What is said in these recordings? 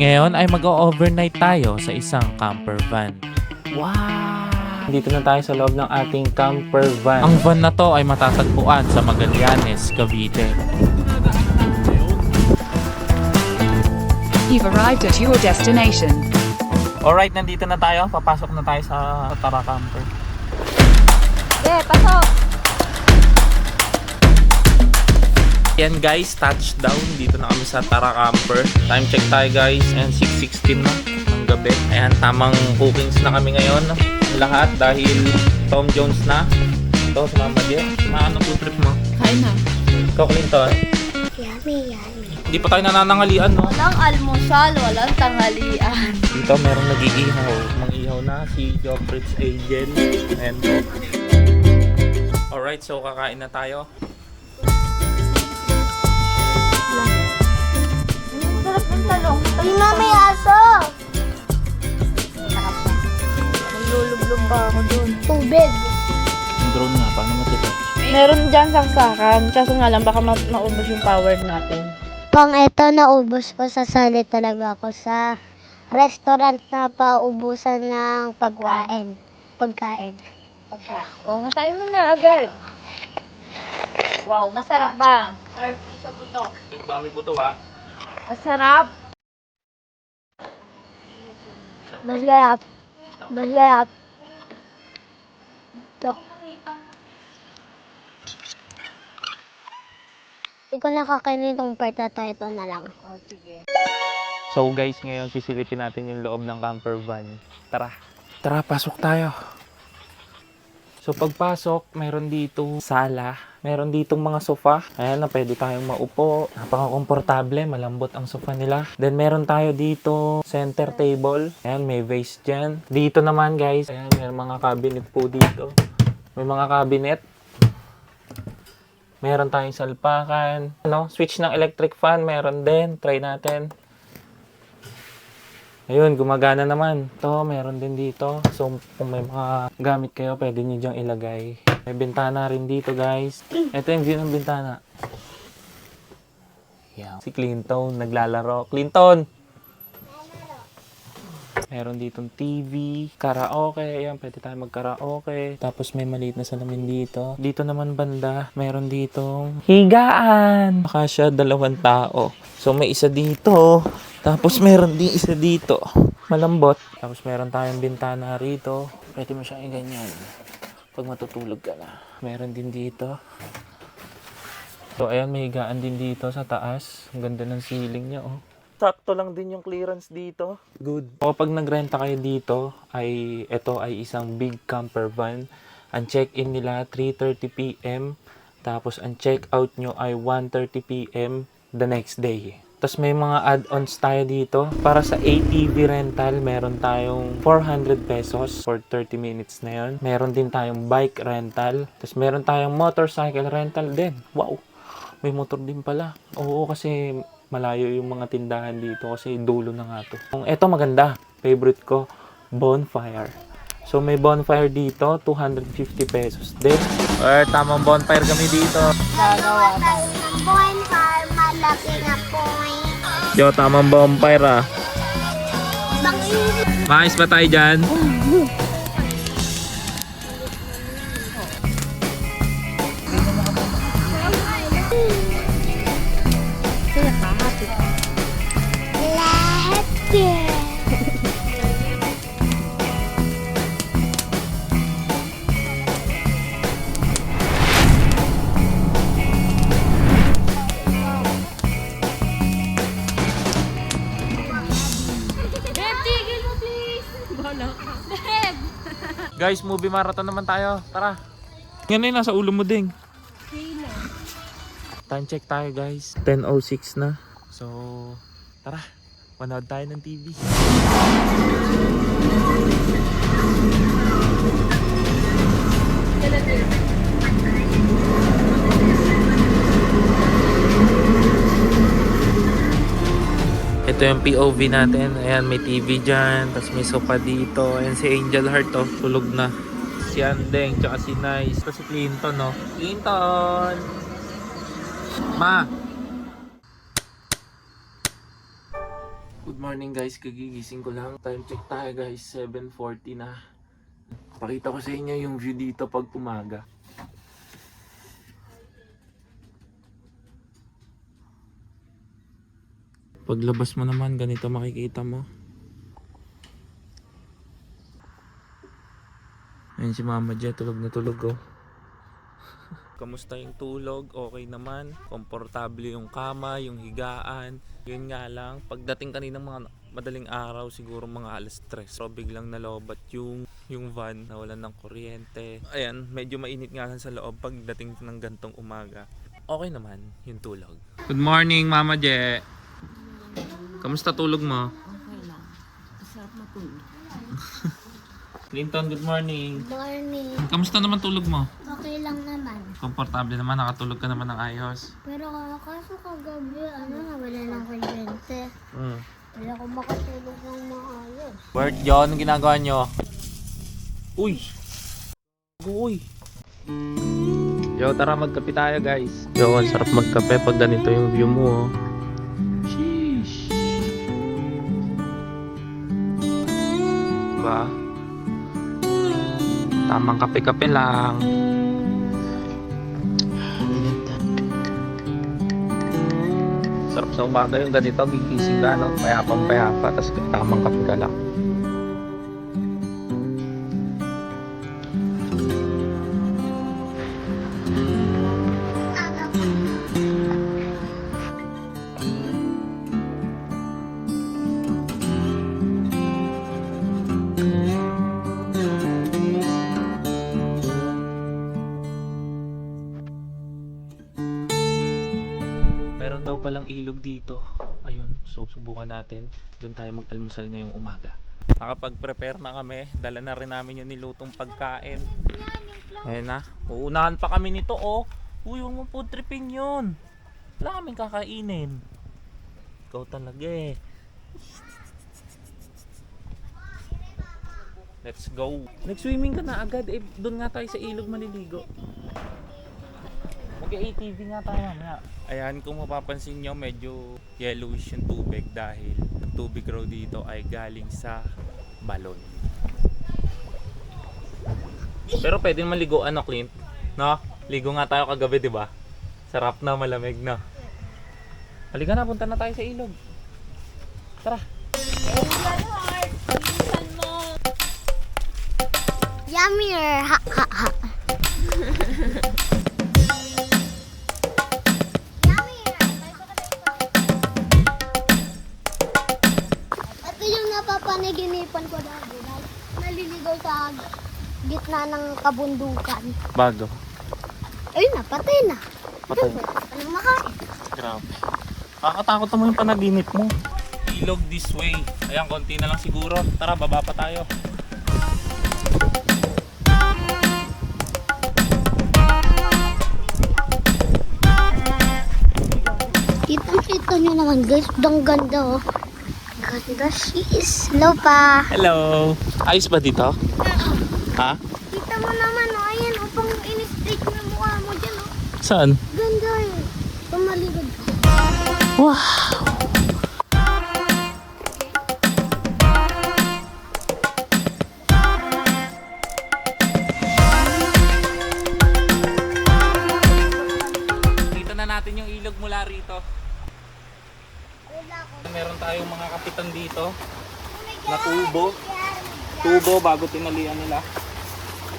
Ngayon ay mag-overnight tayo sa isang camper van. Wow! Dito na tayo sa loob ng ating camper van. Ang van na to ay matatagpuan sa Magallanes, Cavite. You've arrived at your destination. Alright, nandito na tayo. Papasok na tayo sa Tara Camper. Pasok! Yan guys, touchdown. Dito na kami sa Tara Camper. Time check tayo guys. And 6:16 na ng gabi. Ayan, tamang cookings na kami ngayon. Lahat dahil Tom Jones na. Ito, si Mama Dia. Maano po trip mo? Kain na. Ikaw, Clinton. Yummy, yummy. Hindi pa tayo nananangalian, no? Walang almusal, walang tanghalian. Dito merong nag-iihaw. Mang-ihaw na si Jofrid's Angel. Ayan po. Alright, so kakain na tayo. Sarap ng talong. Ay, mami, aso! Maglulublog pa ako dun. Tubig. Yung drone nga, paano matito? Meron dyan saksakan. Kaso nga lang, baka maubos yung power natin. Pang ito, naubos ko, sasali talaga ako sa restaurant na paubusan ng pagkain. Oh, masayin mo na agad. Wow, masarap ba? Yung dami po to ha. Masarap. Masarap. Masarap. Ito. Hindi ko nakakainin itong part na to, ito na lang. Oh, sige. So guys, ngayon sisilipin natin yung loob ng camper van. Tara. Tara, pasok tayo. So pagpasok, meron dito sala. Meron ditong mga sofa. Ayan na, pwede tayong maupo. Napaka-komportable, malambot ang sofa nila. Then meron tayo dito center table. Ayan, may vase dyan. Dito naman guys, ayan, may mga cabinet po dito. May mga cabinet. Meron tayong salpakan. Ano, switch ng electric fan, meron din. Try natin. Ayun, gumagana naman. Ito, meron din dito. So, kung may mga gamit kayo, pwede nyo dyang ilagay. May bintana rin dito, guys. Ito yung view ng bintana. Yan. Si Clinton, naglalaro. Clinton! Meron ditong TV, karaoke. Ayan, pwede tayo mag-karaoke. Tapos may maliit na salamin dito. Dito naman banda, meron ditong higaan. Baka siya 2 tao. So, may isa dito. Tapos meron din isa dito. Malambot. Tapos meron tayong bintana rito. Pwede mo siyang ganyan. Pag matutulog ka na. Meron din dito. So ayan, may higaan din dito sa taas. Ang ganda ng ceiling niya, oh. Sakto lang din yung clearance dito. Good. Kapag nagrenta kayo dito, ito ay isang big camper van. Ang check-in nila 3:30 PM. Tapos ang check-out nyo ay 1:30 PM the next day. Tapos may mga add-ons tayo dito. Para sa ATV rental, meron tayong 400 pesos for 30 minutes na yun. Meron din tayong bike rental. Tapos meron tayong motorcycle rental din. Wow! May motor din pala. Oo, kasi malayo yung mga tindahan dito kasi dulo na nga to. Ito maganda. Favorite ko, bonfire. So may bonfire dito, 250 pesos din. Tamang bonfire kami dito. Gagawa tayo ng bonfire, malaki na point. Yo, tamang bonfire ah. Bangin. Maayos ba tayo dyan? Lahat yan. Guys, movie marathon naman tayo. Tara. Yan na nasa ulo mo ding. Time check tayo guys. 10:06 na. So, tara. Manood tayo ng TV. Ito yung POV natin. Ayan, may TV dyan. Tapos may sofa dito. Ayan si Angel Heart, oh. Tulog na. Si Andeng, tsaka si Nice. Tapos si Clinton, oh. Clinton! Ma! Good morning guys, kagigising ko lang. Time check tayo guys, 7:40 na. Pakita ko sa inyo yung view dito pag umaga. Paglabas mo naman, ganito makikita mo. Ayun si Mama Jet, tulog na tulog oh. Kamusta yung tulog? Okay naman. Komportable yung kama, yung higaan. Yun nga lang, pagdating kanina mga madaling araw, siguro mga alas 3. So biglang nalobat yung van, nawalan ng kuryente. Ayan, medyo mainit nga sa loob pagdating ng gantong umaga. Okay naman yung tulog. Good morning, Mama Je. Kamusta tulog mo? Okay lang. Masarap matulog. Clinton, good morning. Morning. Kamusta naman tulog mo? Okay lang naman. Komportable naman, nakatulog ka naman ng ayos. Pero kaso kagabi, nawala ng kuryente. Wala akong makatulog ng maayos. Bert, John, anong ginagawa nyo? Uy! Uy! Yo, tara magkape tayo guys. Yo, ang sarap magkape pag ganito yung view mo oh. Sheesh! Ba? Tamang kape-kape lang. Sarap sa umaga yung ganito, gigising ka, no? Payapang-payapa, tapos tamang kape ka lang. Meron daw palang ilog dito. Ayun, so subukan natin. Doon tayo mag-almusal ngayong umaga. Nakapag-prepare na kami. Dala na rin namin yung nilutong pagkain. Ayun na. Uunahan pa kami nito oh. Uy, huwag mo food tripping yun. Wala kaming kakainin. Ikaw talaga eh. Let's go. Nag-swimming ka na agad eh. Doon nga tayo sa ilog maliligo. Mag-ATV nga tayo mamaya. Ayan, kung mapapansin nyo, medyo yellowish yung tubig dahil ang tubig raw dito ay galing sa balon. Pero pwede maligo ano, Clint? No? Ligo nga tayo kagabi, di ba? Sarap na, malamig na. Halika na, punta na tayo sa ilog. Tara. Yummier! Ha ha ha! Ito yung napapanaginipan ko dati. Naliligaw sa gitna ng kabundukan. Bago. Ayun na, patay na. Patay. Anong makain? Grabe. Nakakatakot naman yung panaginip mo. Ilog this way. Ayan, konti na lang siguro. Tara, baba pa tayo. Kita nyo naman guys, ang ganda oh. Ganda sis. Hello pa. Hello. Ayos ba dito? Ha? Kita mo naman oh, ayan oh, pang in-stage na mukha mo dyan oh. Saan? Ganda eh. Pumaligod ka. Wow. Kita na natin yung ilog mula rito. Meron tayong mga kapitan dito na tubo bago tinalian nila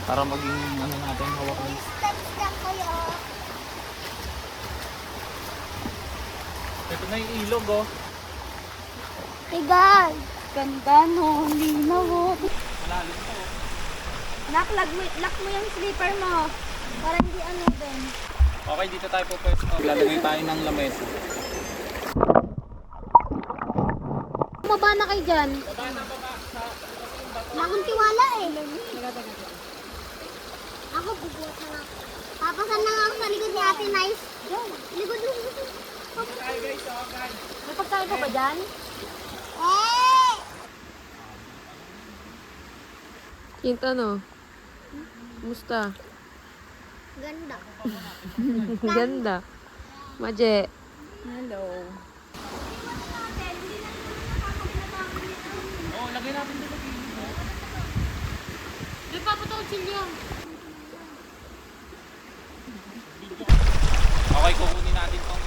para maging ano natin hawak ng ito na yung ilog oh. Hey guys, ganda no, linaw oh. Malalim to oh. Lock mo yung slipper mo para hindi ano din. Okay, dito tayo po pwesto. Lalagay tayo ng lamesa. Baba na kayo dyan. Wala akong tiwala eh. Ako, bubuhat na ako. Papasan na nga ako sa likod ni Ate Nice. Likod. Tayo guys, okay. May pagkain pa ba dyan? Eh! Kinta no? Kumusta? Ganda. Ganda. Maje. Hello. Lagay natin dito. Di pa po itong silyo. Okay, kukunin natin tong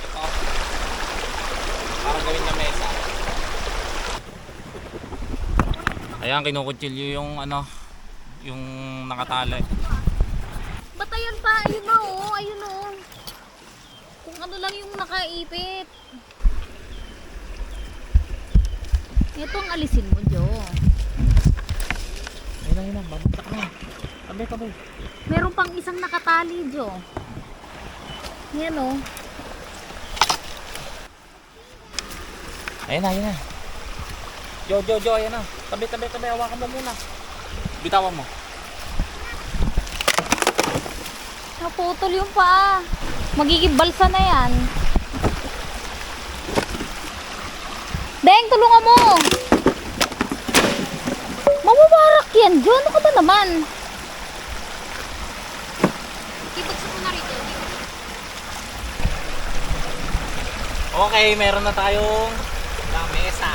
ito. Para gawin na mesa. Ayan, kinukutsilyo yung ano, yung nakatali. Batayan pa, ayun na oh, ayun oh. Kung ano lang yung nakaipit. Ito ang alisin mo, Jo. Ayun na, babagsak na. Tabi. Meron pang isang nakatali, Jo. Yan oh. Ayun na. Jo, ayan na. Tabi, hawakan mo muna. Bitawan mo. Naputol yung paa. Magiging balsa na yan. Deng, tulungan mo. Mawawarak yan, Jo. Ano ka ba naman? Okay, meron na tayong lamesa.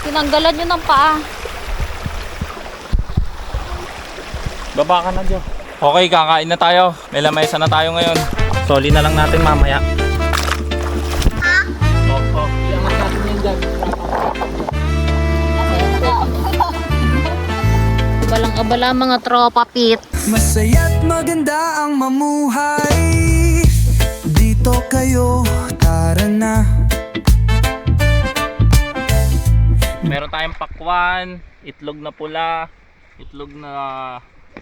Tinanggalan nyo ng paa. Baba ka na, Jo. Okay, kakain na tayo. May lamesa na tayo ngayon. Soli na lang natin mamaya. Oo. Iangat natin yung dyan. Balang-abala mga tropa, Pit. Masaya't maganda ang mamuhay. Dito kayo, tara na. Meron tayong pakwan, itlog na pula, itlog na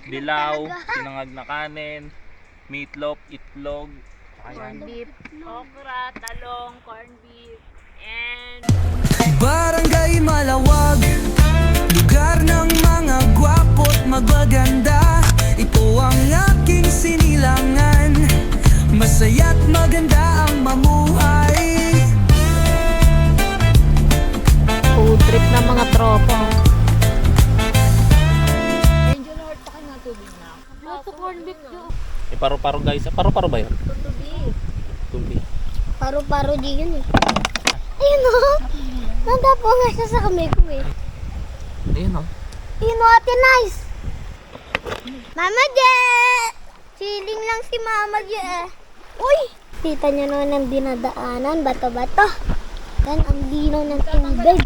dilaw, sinangag na kanin, meatloaf, itlog, ayan. Beef, okra, talong, corned beef, and Barangay Malawag, lugar ng mga gwapo't magaganda. Ito ang aking sinilangan. Masaya't maganda ang mamuhay. food trip na mga tropa. Angel Heart pa kayo nga tubig na. Ito corned beef, Jo. Paru-paro guys, paru-paro ba yun? Tubig. Tubig. Paro-paro di yun eh. Ayun o. Nadapo nga siya sa kamay ko eh. Ayun o. Ayun o, Ate Nice. Mama Je! Chilling lang si Mama Je eh. Uy! Kita niyo naman ang dinadaanan. Bato-bato. Yan ang linaw ng tubig.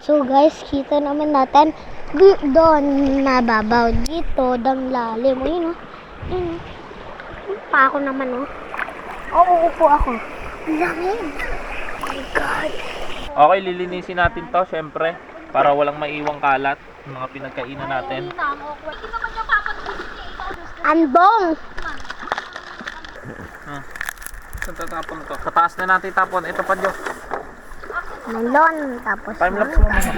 So guys, kita naman natin doon nababaw. Dito, dang lalim. Ayun o. Ayun o. Pa ako naman o. Oo, upo ako. Lamig. Oh my God. Okay, lilinisin natin to syempre para walang maiwang kalat yung mga pinagkainan natin. Andong. Saan tatapon ito? Sa taas na natin tapon. Ito pa, Jo. Melon. Tapos Timelapse mo muna.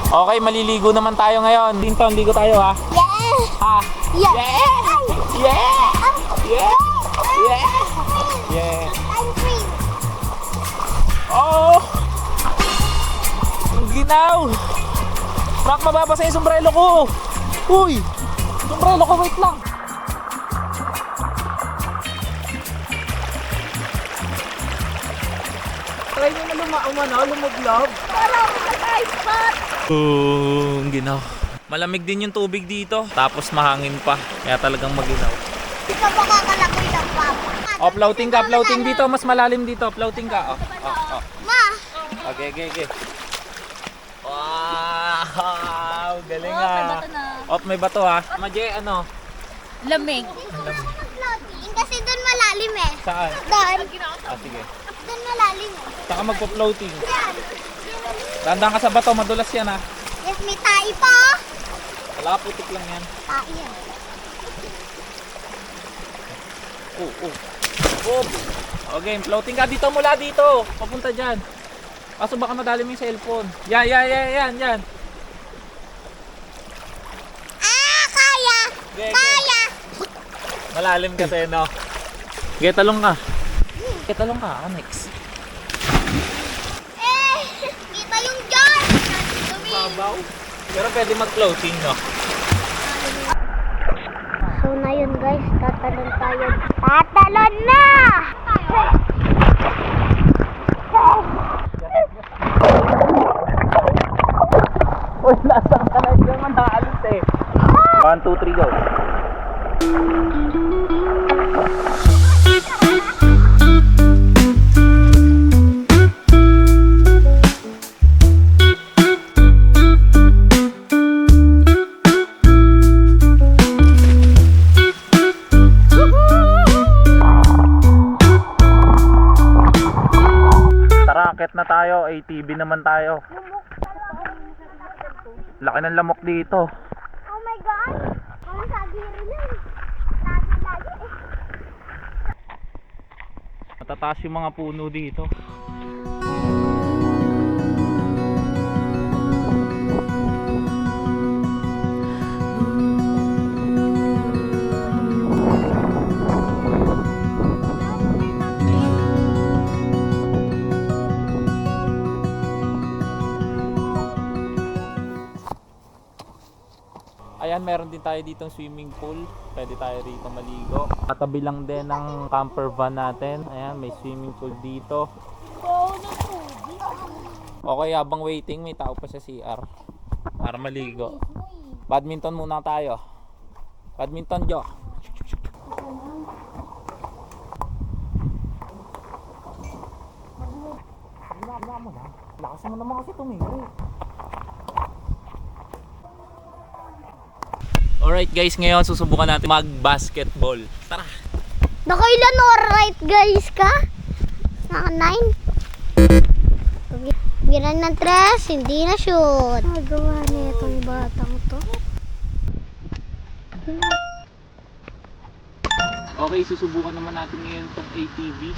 Okay, maliligo naman tayo ngayon. Dinton, ligo tayo ha. Yeah! Ha? Yeah! Yeah! Yeah! Yeah! Yeah! I'm free. Oh! Ang ginaw! Mark, mababasa yung sombrero ko! Uy! Sombrero ko, wait lang! Try nyo na lumaglag. Oh, ang ginaw. Malamig din yung tubig dito. Tapos mahangin pa. Kaya talagang maginaw. Hindi ka makakalakoy ng papa. Oh, floating ka, floating dito. Mas malalim dito. Floating ka. Oh. Ma! Okay. Wow! Galing Oh, may ah. bato na. Oh, may bato ha. Maje, ano? Lamig. Floating. Kasi doon malalim eh. Saan? Doon. Sige. Doon malalim eh. Saka magpo-floating. Yan. Tandaan ka sa bato, madulas yan ha. Yes, may tae pa. Wala, putik lang yan. Tae yan. Oh. Okay, floating ka dito mula dito. Papunta dyan. Kaso baka madali mo yung cellphone. Yan. Kaya. Okay. Kaya. Malalim kasi, no? Okay, talong ka. Ako next. Kita yung jar. Babaw. Pero pwede mag-floating, no? So na yun guys, tatalon tayo. Tatalon na! 1, 2, 3, go. Tara, akit na tayo. ATV naman tayo. Laki ng lamok dito. Oh my God! Ang sagiri lang. Lagi-lagi eh. Matataas yung mga puno dito. Ayan, meron din tayo ditong swimming pool. Pwede tayo rito maligo. Katabi lang din ng camper van natin. Ayan, may swimming pool dito. Okay, habang waiting, may tao pa sa CR para maligo. Badminton muna tayo. Badminton, Jo. Lakas mo naman kasi tumingin. Alright guys, ngayon susubukan natin mag-basketball. Tara! Nakailan alright guys ka? Naka 9? Biran ng 3, hindi na shoot. Magawa niya itong batang to. Okay, susubukan naman natin ngayon itong ATV.